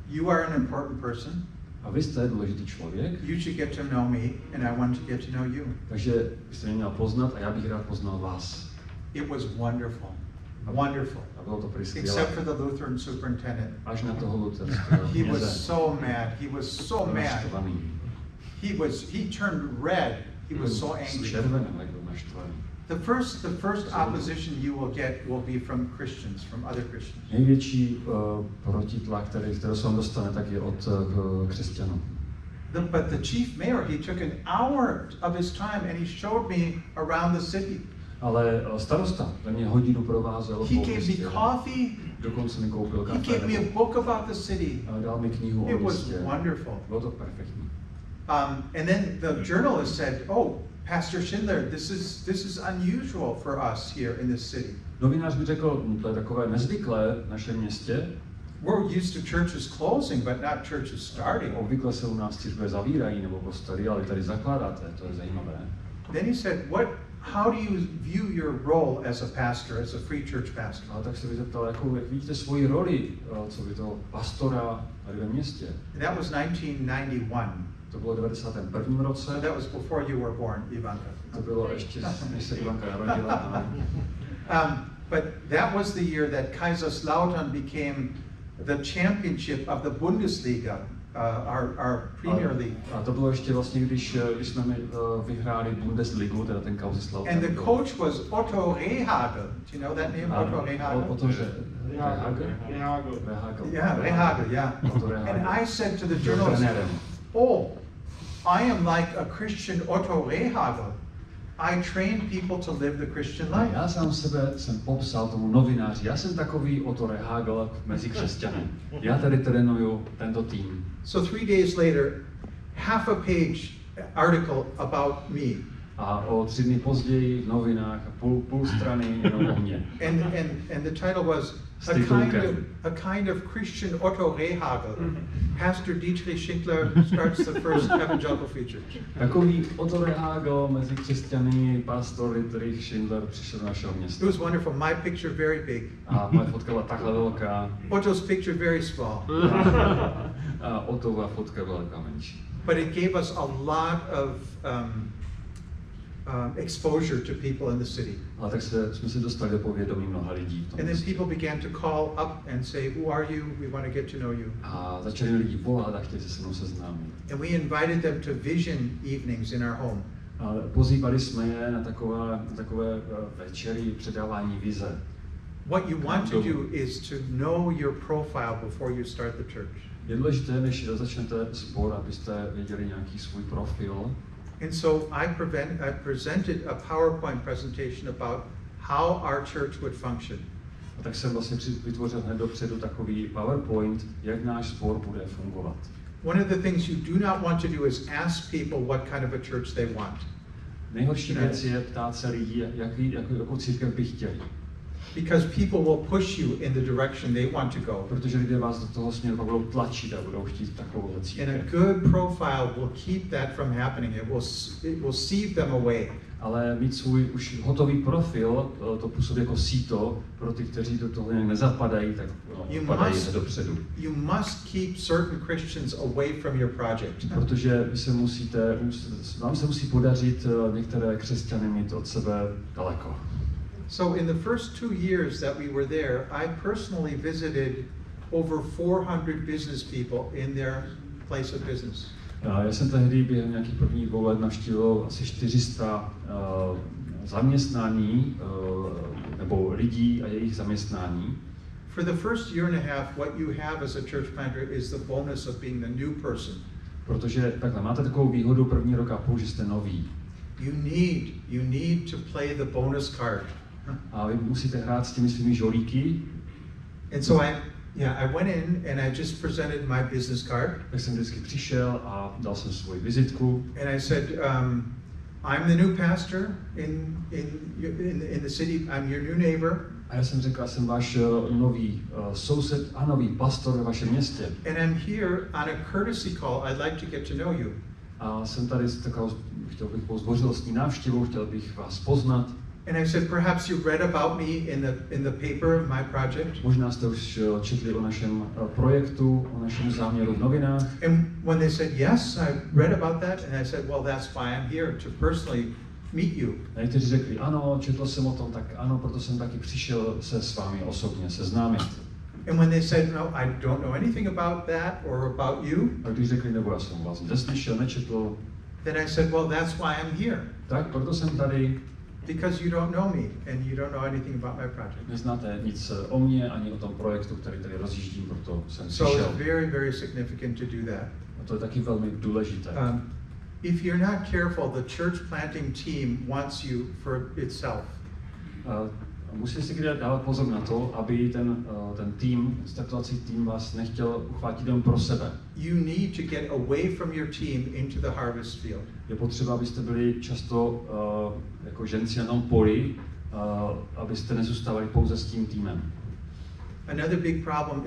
You are an important person. A vy jste důležitý člověk. You should get to know me, and I want to get to know you. Takže byste mě měl poznat a já bych rád poznal vás. It was wonderful. Wonderful. A bylo to prý skvělé. Except for the Lutheran superintendent. Až na toho luterského He was so mad. He was so mad. Naštvaný. He turned red. He was so angry. Červený, jak byl naštvaný. The first opposition you will get will be from Christians, from other Christians. Největší protitlak, kterou se vám dostane, tak je od křesťanů. But the chief mayor, he took an hour of his time and he showed me around the city. Ale starosta mě hodinu provázel He gave me coffee. Dokonce mi koupil He kafe. gave me a book about the city. Dal mi knihu It o was městě. wonderful. Bylo to perfektní. And then the journalist said, "Oh, Pastor Schindler, this is unusual for us here in this city. Novinář mi řekl, to je takové nezvyklé v našem městě. We're used to churches closing, but not churches starting." Obvykle se u nás církve zavírají nebo kostely, ale vy tady zakládáte, to je zajímavé. Then he said, how do you view your role as a pastor, as a free church pastor? Ale tak se mi zeptal, jak vidíte svoji roli, co by to pastora tady ve městě. And that was 1991. To bylo v 91. roce. So that was before you were born, Ivanka. To bylo ještě, než se Ivanka narodila. But that was the year that Kaiserslautern became the championship of the Bundesliga, our Premier League. A to bylo ještě vlastně, když jsme vyhráli Bundesligu, teda ten Kaiserslautern. And the coach was Otto Rehagel. Do you know that name, Otto Rehagel? Otto Rehagel. Yeah, Rehagel, yeah. And I said to the journalist, "Oh, I am like a Christian Otto Rehagel. I train people to live the Christian life." Já sám sebe jsem popsal tomu novináři. Já jsem takový Otto Rehagel mezi křesťany. Já tady trénuju tento tým. So 3 days later, half a page article about me. A o 3 dny později v novinách půl strany jenom o mě. And the title was a kind of Christian Otto Rehagel. Pastor Ditrich Schindler starts the first evangelical free church. Takový Otto Rehagel mezi křesťany, pastor Ditrich Schindler přišel do našeho města. It was wonderful. My picture very big. A moje fotka byla takhle velká. Otto's picture very small. A Ottova fotka byla taková menší. But it gave us a lot of exposure to people in the city. Ale tak jsme se dostali do povědomí mnoha lidí. And then people began to call up and say, "Who are you? We want to get to know you." A začali lidi volat a chtěli se mnou seznámit. And we invited them to vision evenings in our home. A pozývali jsme je na takové večery předávání vize. What you want to do is to know your profile before you start the church. Je důležité, než začnete sbor, abyste věděli nějaký svůj profil. And so I presented a PowerPoint presentation about how our church would function. A tak jsem vlastně vytvořil hned dopředu takový PowerPoint, jak náš sbor bude fungovat. One of the things you do not want to do is ask people what kind of a church they want. Nejhorší věc je ptát se lidí, jakou církev by chtěli. Because people will push you in the direction they want to go. Protože lidé vás do toho směru budou tlačit a budou chtít takovou církev. And a good profile will keep that from happening. It will sieve them away. Ale mít svůj už hotový profil, to působí jako síto pro ty, kteří do toho nějak nezapadají, tak padají dopředu. You must keep certain Christians away from your project. Protože vám se musí podařit některé křesťany mít od sebe daleko. So in the first 2 years that we were there, I personally visited over 400 business people in their place of business. Já jsem tehdy během nějakých prvních 2 let navštívil asi 400 zaměstnání nebo lidí a jejich zaměstnání. For the first year and a half, what you have as a church planter is the bonus of being the new person. Protože takhle máte takovou výhodu první rok a půl, že jste noví. You need to play the bonus card. A vy musíte hrát s těmi svými žolíky. And so I went in and I just presented my business card. Tak jsem vždycky přišel a dal jsem svou vizitku. And I said, I'm the new pastor in the city. I'm your new neighbor. A já jsem řekl, já jsem váš nový soused a nový pastor ve vašem městě. And I'm here on a courtesy call. I'd like to get to know you. A jsem tady s takovou, chtěl bych po zdvořilostní návštěvu, chtěl bych vás poznat. And I said, perhaps you read about me in the paper of my project. Možná jste už četli o našem projektu, o našem záměru v novinách. And when they said yes, I read about that, and I said, well, that's why I'm here, to personally meet you. A někteří řekli, ano, četl jsem o tom, tak ano, proto jsem taky přišel se s vámi osobně seznámit. And when they said, no, I don't know anything about that or about you, A když řekli, nebo já jsem vás neslyšel, nečetl, then I said, well, that's why I'm here. tak proto jsem tady. Because you don't know me and you don't know anything about my project. Neznáte nic o mě ani o tom projektu, který tady rozjíždím, proto jsem So přišel. it's very, very significant to do that. A to je taky velmi důležité. If you're not careful, the church planting team wants you for itself. Musíte si kde dávat pozor na to, aby ten tým, startovací tým vás nechtěl uchvátit jen pro sebe. You need to get away from your team into the harvest field. Je potřeba, abyste byli často jako ženci na tom poli, abyste nezůstávali pouze s tím týmem. Another big problem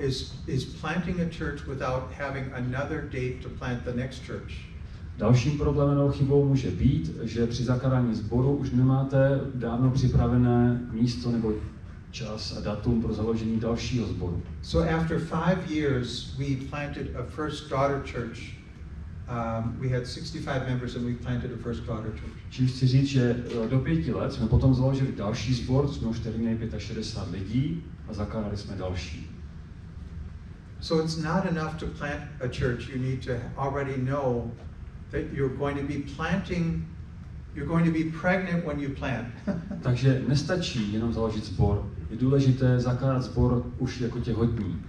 is planting a church without having another date to plant the next church. Dalším problémem chybou může být, že při zakládání sboru už nemáte dávno připravené místo nebo čas a datum pro založení dalšího sboru. So after 5 years, we planted a first daughter church. We had 65 members and we planted a first daughter church. Čím chci říct, že do 5 let jsme potom založili další sbor, jsme už tady měli 65 lidí a zakládali jsme další. So it's not enough to plant a church. You need to already know that you're going to be planting, you're going to be pregnant when you plant. Takže nestačí jenom založit sbor. Je důležité zakládat sbor už jako těhotní.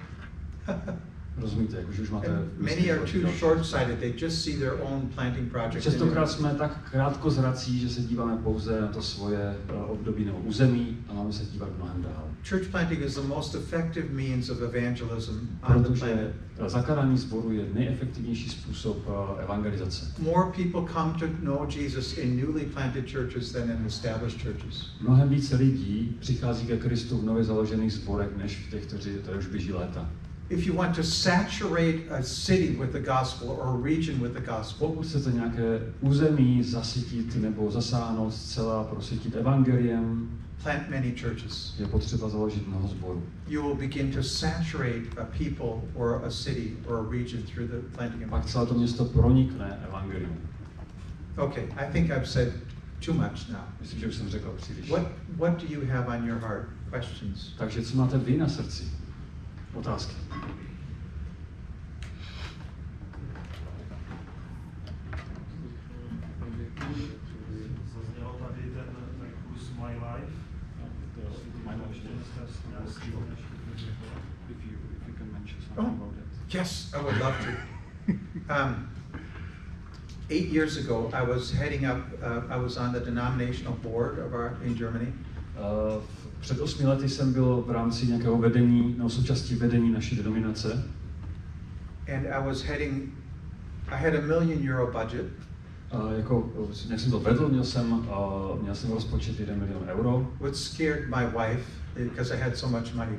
Rozumíte, jakože už máte... Many are too short-sighted. They just see their own planting project. Častokrát jsme tak krátkozrací, že se díváme pouze na to svoje období nebo území a máme se dívat mnohem dál. Church planting is the most effective means of evangelism on the planet. Protože zakládání sboru je nejefektivnější způsob evangelizace. More people come to know Jesus in newly planted churches than in established churches. Mnohem více lidí přichází ke Kristu v nově založených sborech, než v těch, kteří to už běží léta. If you want to saturate a city with the gospel or a region with the gospel, pokud chcete nějaké území zasytit nebo zasáhnout zcela, prosytit evangeliem, plant many churches. Je potřeba založit mnoho sborů. You will begin to saturate a people or a city or a region through the planting of. Pak celé to město pronikne evangelium. Okay, I think I've said too much now. Myslím, že už jsem řekl příliš. What do you have on your heart? Questions? Takže co máte vy na srdci? Otázky. Zaznělo tady ten kurz My Life. Yes, I would love to. 8 years ago, I was heading up. I was on the denominational board in Germany. Před 8 lety jsem byl v rámci nějakého vedení, nebo součástí vedení naší denominace. And I was heading. I had $1 million budget. Jak jsem to vedl, měl jsem rozpočet 1 milion euro. What scared my wife because I had so much money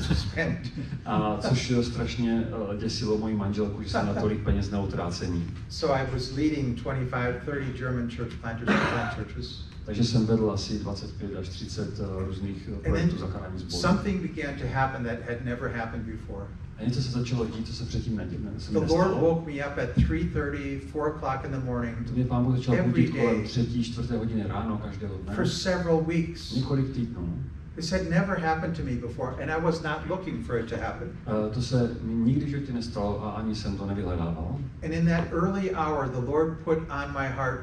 to spend. A což strašně děsilo moji manželku, že jsem na tolik peněz na utrácení. So I was leading 25-30 German church planters to plant churches. Takže jsem vedl asi 25 až 30 různých projektů zakládání sborů. Something began to happen that had never happened before. A něco se začalo dít, co se předtím The Lord woke me up at 3:30, 4 o'clock in the morning. To mě Pán Bůh začal budit kolem 3., 4. hodiny ráno každého dne. For several weeks. Několik týdnů. This had never happened to me before, and I was not looking for it to happen. To se mi nikdy v životě nestalo a ani jsem to nevyhledával. And in that early hour, the Lord put on my heart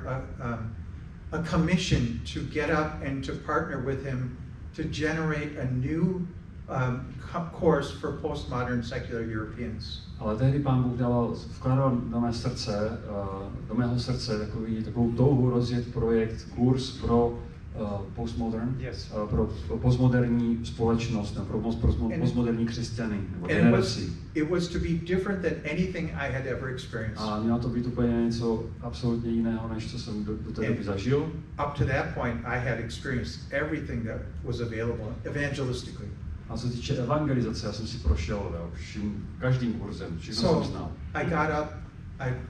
a commission to get up and to partner with Him to generate a new course for postmodern secular Europeans. Ale tehdy Pán Bůh vkládal do mého srdce takovou touhu rozjet projekt, kurz pro postmodern, Yes. Pro postmoderní společnost, pro postmoderní křesťany nebo generaci. It was to be different than anything I had ever experienced. A mělo to být úplně něco absolutně jiného, než co jsem do té doby zažil. Up to that point, I had experienced everything that was available evangelistically. A co se týče evangelizace, já jsem si prošel každým kurzem, všechno jsem znal. I got up,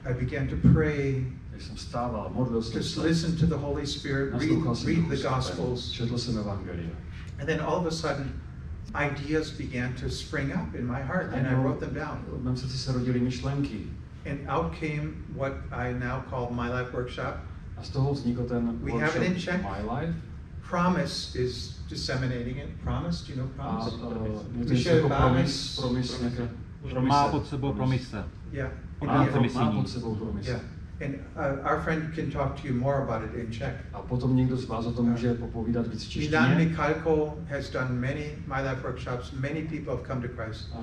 I began to pray. Když jsem stával, modlil jsem Just se, listen to the Holy Spirit, read the Gospels. Četl jsem evangelia. And then all of a sudden, ideas began to spring up in my heart, and I wrote them down. V mém srdci se rodily myšlenky. And out came what I now call My Life Workshop. A z toho vznikl ten workshop My Life. Promise is disseminating it. Promise, do you know promise? Je to něco jako promis, nějaké má pod sebou promise. Yeah. Má pod sebou promise. Yeah. And our friend can talk to you more about it in Czech. A potom někdo z vás o tom může popovídat víc v češtině. Milan Michalko has done many My Life workshops. Many people have come to Christ.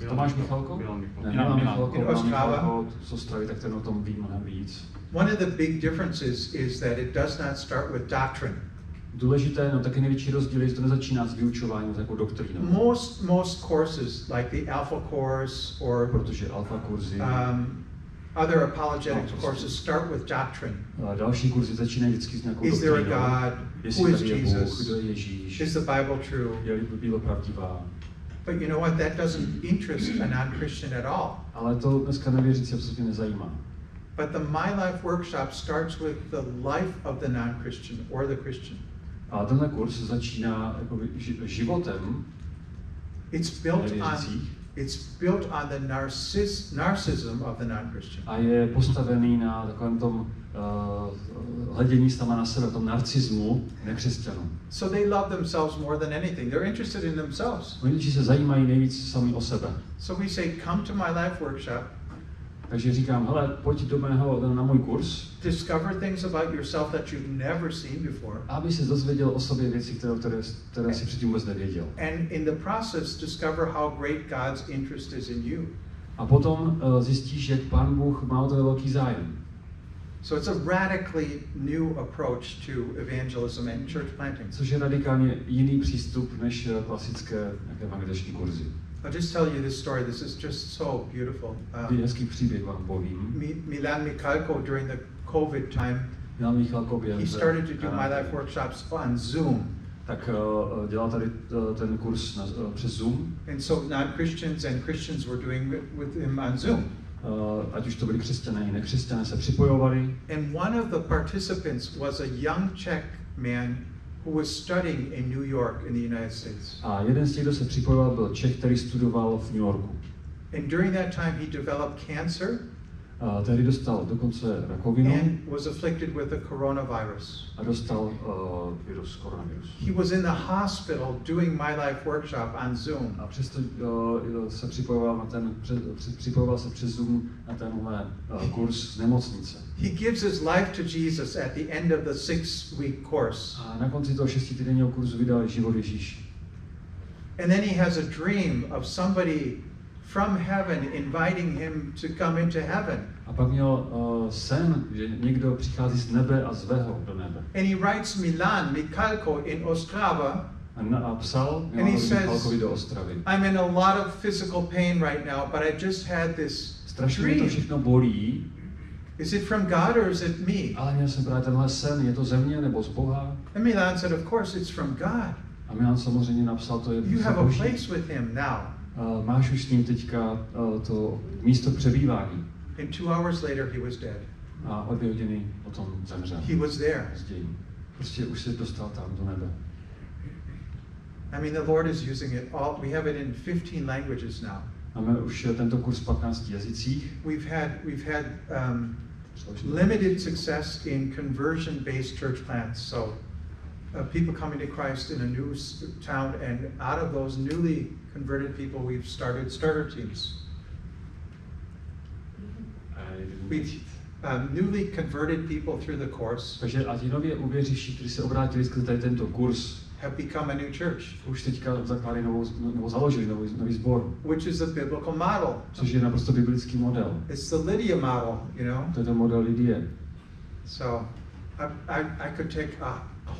Tomáš Michalko? Milan Michalko z Ostravy, tak ten o tom ví mnohem víc. One of the big differences is that it does not start with doctrine. Důležité, no taky největší rozdíl je, že to nezačíná s vyučováním, s jako doktrínou. Most courses, like the Alpha course or protože alfa kurzy, other apologetics courses start with doctrine. Další kurzy začínají vždycky s nějakou Is there a God? Who is Jesus? Kdo je Ježíš? Is the Bible true? Je Bible pravdivá? But you know what? That doesn't interest a non-Christian at all. Ale to dneska nevěřící absolutně nezajímá. But the My Life workshop starts with the life of the non-Christian or the Christian. A tenhle kurz začíná životem. It's built on the narcissism of the non-Christian. A je postavený na takovém tom hledění sama na sebe, tom narcismu nekřesťanů. So they love themselves more than anything. They're interested in themselves. Oni se zajímají nejvíc sami o sebe. So we say, come to My Life workshop. Takže říkám, hele, pojď na můj kurz. Discover things about yourself that you've never seen before. Aby se dozvěděl o sobě věci, které si předtím vůbec nevěděl. And in the process, discover how great God's interest is in you. A potom zjistíš, jak Pán Bůh má o tebe velký zájem. So it's a radically new approach to evangelism and church planting. Což je radikálně jiný přístup než klasické evangelizační kurzy. I'll just tell you this story. This is just so beautiful. Hezký příběh vám povím. Milan Michalko during the COVID time, he started to do My Life workshops on Zoom. Tak dělal tady ten kurz přes Zoom. And so non-Christians and Christians were doing it with him on Zoom. Ať už to byli křesťané i nekřesťané, se připojovali. And one of the participants was a young Czech man who was studying in New York in the United States. A jeden z těch, kdo se připojoval, byl Čech, který studoval v New Yorku. And during that time he developed cancer. Tehdy dostal dokonce rakovinu. And was afflicted with the coronavirus. A dostal koronavirus. He was in the hospital doing My Life workshop on Zoom. A přesto se připojoval se přes Zoom na tenhle kurz z nemocnice. He gives his life to Jesus at the end of the 6-week course. A na konci toho 6týdenního kurzu vydal život Ježíši. And then he has a dream of somebody from heaven inviting him to come into heaven. A pak měl sen, že někdo přichází z nebe a zve ho do nebe. And he writes Milan Michalko in Ostrava. A psal Michalkovi do Ostravy. I'm in a lot of physical pain right now, but I just had this strašně mě to všechno bolí. Is it from God or is it me? Ale měl jsem právě tenhle sen, je to ze mě nebo z Boha? And Milan said, of course it's from God. A Milan samozřejmě napsal, to je You have a place with him now. Máš už s ním teďka to místo přebývání. And 2 hours later he was dead. A o 2 hodiny potom zemřel. He was there. Prostě už se dostal tam do nebe. I mean, the Lord is using it all. We have it in 15 languages now. Máme už tento kurz v 15 jazycích. We've had limited success in conversion-based church plants. So people coming to Christ in a new town, and out of those newly converted people, we've started starter teams. We've newly converted people through the course. Takže a ti nově uvěřící, kteří se obrátili skrze tady tento kurz, have become a new church. Už teďka zakládají založili nový sbor. Which is a biblical model. Což je naprosto biblický model. It's the Lydia model, you know. To je ten model Lidie. So I could take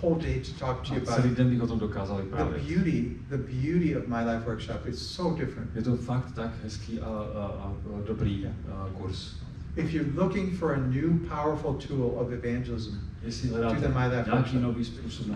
whole day to talk to you about celý it. den bych o tom dokázal vyprávět. The beauty of My Life Workshop is so different. Je to fakt tak hezký a dobrý kurz. If you're looking for a new powerful tool of evangelism, Jestli do hledáte the My Life nějaký Workshop. nový způsob,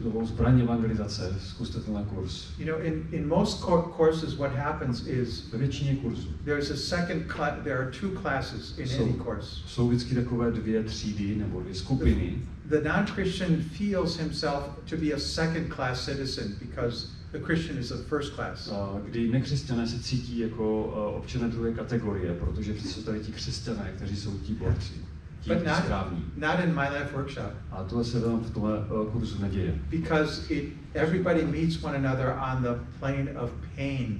novou zbraň evangelizace, zkuste tenhle kurz. You know, in most courses, what happens is Ve většině kurzů there's a second class. There are two classes in any course. jsou vždycky takové dvě třídy nebo dvě skupiny. The non-Christian feels himself to be a second-class citizen because the Christian is a first class. Kdy nekřesťané se cítí jako občané druhé kategorie, protože jsou tady ti křesťané, kteří jsou ti borci, ti správní. Not in My Life Workshop. A tohle se vám v tomhle kurzu neděje. Because everybody meets one another on the plane of pain.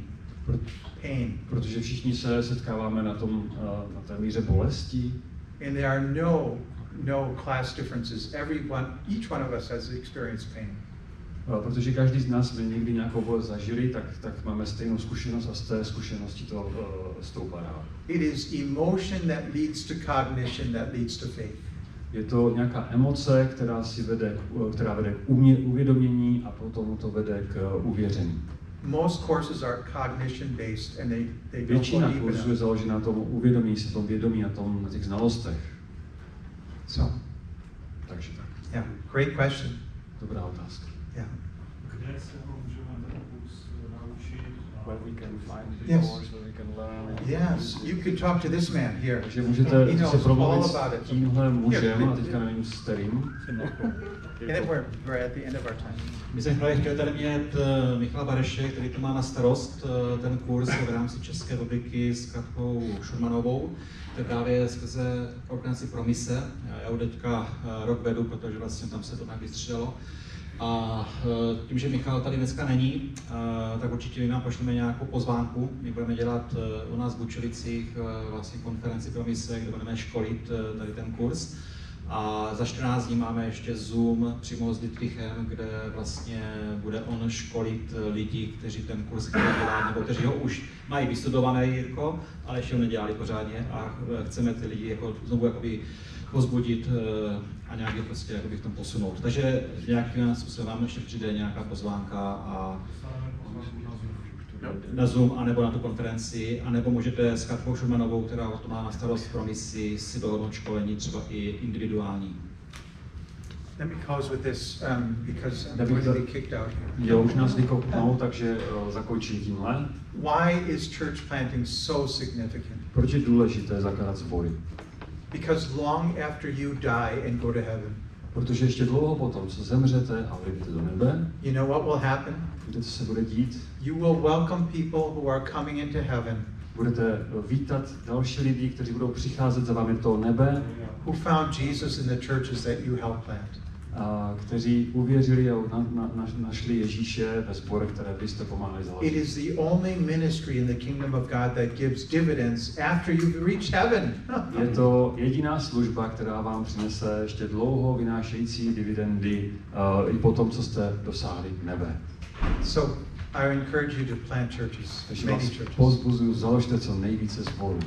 Protože všichni se setkáváme na té míře bolesti. And there are no class differences. Each one of us has experienced pain. Protože každý z nás jsme někdy nějakou bolest zažili, tak máme stejnou zkušenost a z té zkušenosti to stoupá dál. It is emotion that leads to cognition that leads to faith. Je to nějaká emoce, která vede k uvědomění a potom to vede k uvěření. Most courses are cognition based and they don't Většina believe in kurzů je založena na tom uvědomí se, tom vědomí, na těch znalostech. So, Takže tak. yeah, great question. Dobrá otázka. Yeah. Kde se ho můžeme ten kurz naučit? Where we can find the Yes. course, where we can learn. Yes, you could talk to this man here. Takže můžete He se knows promluvit all about s it. tímhle mužem, Here. a teďka nevím s kterým. And we're at the end of our time. My jsme chtěli tady mít Michala Bareše, který to má na starost ten kurz v rámci České republiky s Katkou Šurmanovou. To je právě skrze organizaci Promise. Já ho teďka rok vedu, protože vlastně tam se to tak vystřelilo. A tím, že Michal tady dneska není, tak určitě nám pošleme nějakou pozvánku. My budeme dělat u nás v Bučovicích vlastně konferenci Promise, kde budeme školit tady ten kurz. A za 14 dní máme ještě Zoom přímo s Ditrichem, kde vlastně bude on školit lidi, kteří ten kurz chtějí dělat, nebo kteří ho už mají vystudované, Jirko, ale ještě ho nedělali pořádně a chceme ty lidi jako znovu jakoby pozbudit a nějak je prostě jakoby v tom posunout. Takže nějakým způsobem vám ještě přijde nějaká pozvánka a na Zoom, anebo na tu konferenci, anebo můžete s Katkou Šurmanovou, která to má na starost pro misi, si dohodnout školení třeba i individuální. Let me close with this because I'm going to be kicked out here. Jo, už nás vykopnou, takže zakončím tímhle. Why is church planting so significant? Proč je důležité zakládat sbory? Because long after you die and go to heaven, Protože ještě dlouho potom, co zemřete a vyjdete do nebe, you know what will happen? víte, co se bude dít? You will welcome people who are coming into heaven, Budete vítat další lidi, kteří budou přicházet za vámi do nebe, who found Jesus in the churches that you helped plant. a kteří uvěřili a našli Ježíše ve sborech, které vy jste pomáhali It založit. is the only ministry in the kingdom of God that gives dividends after you've reached heaven. Je to jediná služba, která vám přinese ještě dlouho vynášející dividendy i po tom, co jste dosáhli nebe. So I encourage you to plant churches, Takže many vás churches. pozbuzuju, založte co nejvíce sborů.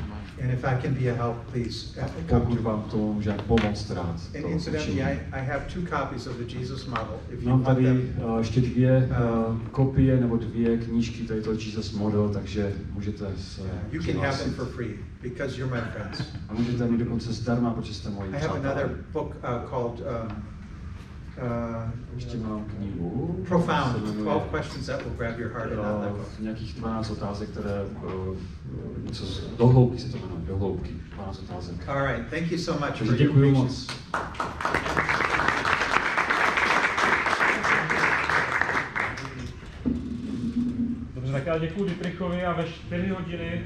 And if I can be a help, please come Pokud to me. vám to může pomoct rád. And to incidentally, učiním. I have 2 copies of the Jesus model. If you Mám want tady them, ještě 2 kopie nebo 2 knížky tady to Jesus Model, takže můžete se you can have them přihlásit. for free because you're my friends. A můžete mít dokonce zdarma, protože jste moji I have přátelé. another book called Ještě mám knihu. Profound, se jmenuje, 12 questions that will grab your heart and not let go. nějakých 12 otázek, které něco do hloubky se to jmenuje, do hloubky, 12 otázek. All right, thank you so much Takže for your děkuji patience. moc. Dobře, tak já děkuji Ditrichovi a ve 4 hodiny